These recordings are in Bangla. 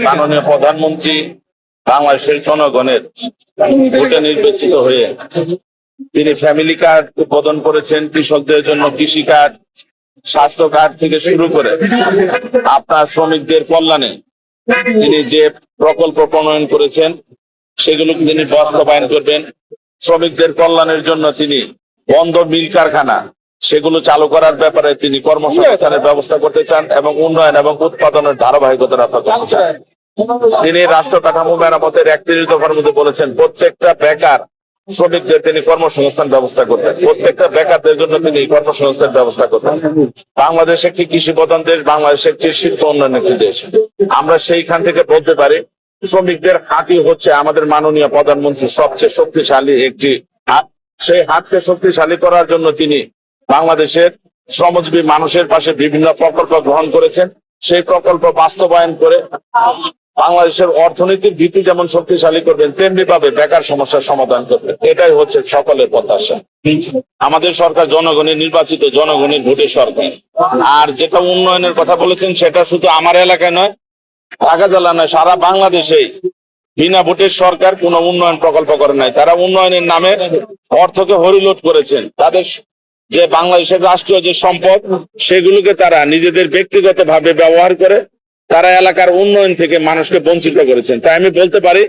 মাননীয় প্রধানমন্ত্রী বাংলাদেশের জনগণের ভোটে নির্বাচিত হয়ে তিনি ফ্যামিলি কার্ড উদ্বোধন করেছেন। কৃষকদের জন্য কৃষি কার্ড, স্বাস্থ্য কার্ড থেকে শুরু করে আপনার শ্রমিকদের কল্যাণে তিনি যে প্রকল্প প্রণয়ন করেছেন সেগুলোকে তিনি বাস্তবায়ন করবেন। শ্রমিকদের কল্যাণের জন্য তিনি বন্ধ মিল কারখানা সেগুলো চালু করার ব্যাপারে তিনি কর্মসংস্থানের ব্যবস্থা করতে চান এবং উন্নয়ন এবং উৎপাদনের ধারাবাহিকতা রক্ষা করতে চান। তিনি রাষ্ট্র কাঠামো মেরামতের 31 দফার মধ্যে বলেছেন প্রত্যেকটা বেকার শ্রমিকদের তিনি কর্মসংস্থান ব্যবস্থা করবেন, প্রত্যেকটা বেকারদের জন্য তিনি কর্মসংস্থান ব্যবস্থা করবেন। বাংলাদেশ একটি কৃষি প্রধান দেশ, বাংলাদেশ একটি শিল্প উন্নয়ন একটি দেশ। আমরা সেইখান থেকে বলতে পারি শ্রমিকদের হাতই হচ্ছে আমাদের মাননীয় প্রধানমন্ত্রীর সবচেয়ে শক্তিশালী একটি হাত। সেই হাতকে শক্তিশালী করার জন্য তিনি বাংলাদেশের শ্রমজীবী মানুষের পাশে বিভিন্ন প্রকল্প গ্রহণ করেছেন। সেই প্রকল্প বাস্তবায়ন করে বাংলাদেশের অর্থনীতির ভিত্তি যেমন শক্তিশালী করবেন তেমনি ভাবে বেকার সমস্যার সমাধান করবেন। এটাই হচ্ছে সকলের প্রত্যাশা। আমাদের সরকার জনগণের নির্বাচিত, জনগণের ভোটের সরকার। আর যেটা উন্নয়নের কথা বলেছেন সেটা শুধু আমার এলাকায় নয়, ঢাকা জেলা নয়, সারা বাংলাদেশেই বিনা ভোটের সরকার কোনো উন্নয়ন প্রকল্প করে নাই। তারা উন্নয়নের নামে অর্থকে হরিলুট করেছেন। তাদের যে বাংলাদেশের রাষ্ট্রীয় যে সম্পদ সেগুলোকে তারা নিজেদের ব্যক্তিগত ভাবে ব্যবহার করে তারা এলাকার উন্নয়ন থেকে মানুষকে বঞ্চিত করেছেন। তাই আমি বলতে পারি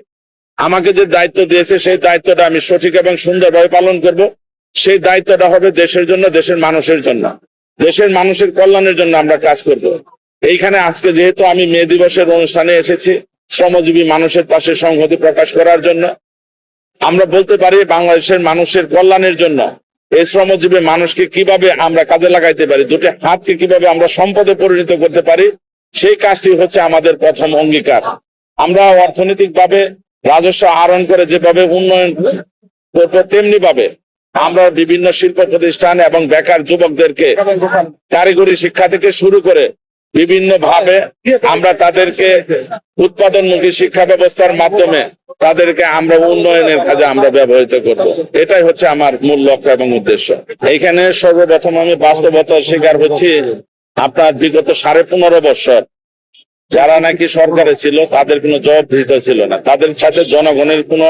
আমাকে যে দায়িত্ব দিয়েছে সেই দায়িত্বটা আমি সঠিক এবং সুন্দরভাবে পালন করব। সেই দায়িত্বটা হবে দেশের জন্য, দেশের মানুষের জন্য, দেশের মানুষের কল্যাণের জন্য আমরা কাজ করব। এইখানে আজকে যেহেতু আমি মে দিবসের অনুষ্ঠানে এসেছি শ্রমজীবী মানুষের পাশে সংহতি প্রকাশ করার জন্য, আমরা বলতে পারি বাংলাদেশের মানুষের কল্যাণের জন্য এই শ্রমজীবী মানুষকে কিভাবে আমরা কাজে লাগাইতে পারি, দুটি হাতকে কিভাবে আমরা সম্পদে পরিণত করতে পারি, সেই কাজটি হচ্ছে আমাদের প্রথম অঙ্গীকার। আমরা অর্থনৈতিক ভাবে রাজস্ব আহরণ করে যেভাবে উন্নয়ন করবো তেমনি ভাবে আমরা বিভিন্ন শিল্প প্রতিষ্ঠান এবং বেকার যুবকদেরকে কারিগরি শিক্ষা থেকে শুরু করে বিভিন্ন ভাবে আমরা তাদেরকে উৎপাদনমুখী শিক্ষা ব্যবস্থার মাধ্যমে তাদেরকে আমরা উন্নয়নের কাজে আমরা ব্যবহৃত করব। এটাই হচ্ছে আমার মূল লক্ষ্য এবং উদ্দেশ্য। এইখানে সর্বপ্রথম আমি বাস্তবতার শিকার হচ্ছি আপনার বিগত 15.5 বছর যারা নাকি সরকারে ছিল তাদের কোনো জবাবদিহিতা ছিল না, তাদের সাথে জনগণের কোনো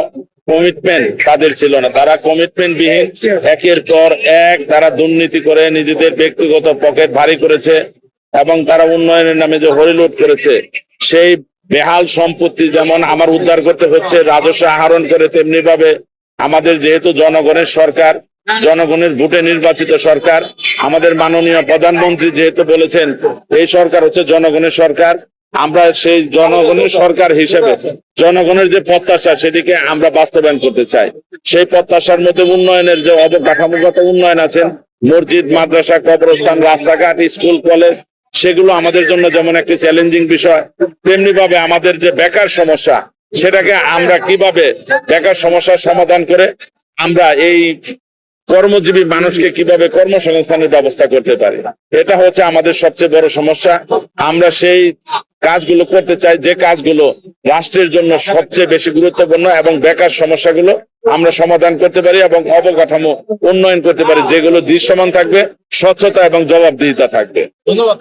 কমিটমেন্ট তাদের ছিল না। তারা কমিটমেন্ট বিহীন একের পর এক তারা দুর্নীতি করে নিজেদের ব্যক্তিগত পকেট ভারী করেছে এবং তারা উন্নয়নের নামে যে হরিলুট করেছে সেই বেহাল সম্পত্তি যেমন আমার উদ্ধার করতে হচ্ছে রাজস্ব আহরণ করে, তেমনি ভাবে আমাদের যেহেতু জনগণের সরকার, জনগণের ভোটে নির্বাচিত সরকার, আমাদের মাননীয় প্রধানমন্ত্রী যেহেতু বলেছেন এই সরকার হচ্ছে জনগণের সরকার, আমরা সেই জনগণের সরকার হিসেবে জনগণের যে প্রত্যাশা সেটিকে আমরা বাস্তবায়ন করতে চাই। সেই প্রত্যাশার মধ্যে উন্নয়নের যে অবকাঠামোগত উন্নয়ন আছেন, মসজিদ, মাদ্রাসা, কবরস্থান, রাস্তাঘাট, স্কুল, কলেজ, সেগুলো আমাদের জন্য যেমন একটি চ্যালেঞ্জিং বিষয়, তেমনি ভাবে আমাদের যে বেকার সমস্যা সেটাকে আমরা কিভাবে বেকার সমস্যার সমাধান করে আমরা এই কর্মজীবী মানুষকে কিভাবে কর্মসংস্থানের ব্যবস্থা করতে পারি, এটা হচ্ছে আমাদের সবচেয়ে বড় সমস্যা। আমরা সেই কাজগুলো করতে চাই যে কাজগুলো রাষ্ট্রের জন্য সবচেয়ে বেশি গুরুত্বপূর্ণ এবং বেকার সমস্যাগুলো আমরা সমাধান করতে পারি এবং অবকাঠামো উন্নয়ন করতে পারি যেগুলো দৃশ্যমান থাকবে, স্বচ্ছতা এবং জবাবদিহিতা থাকবে। ধন্যবাদ।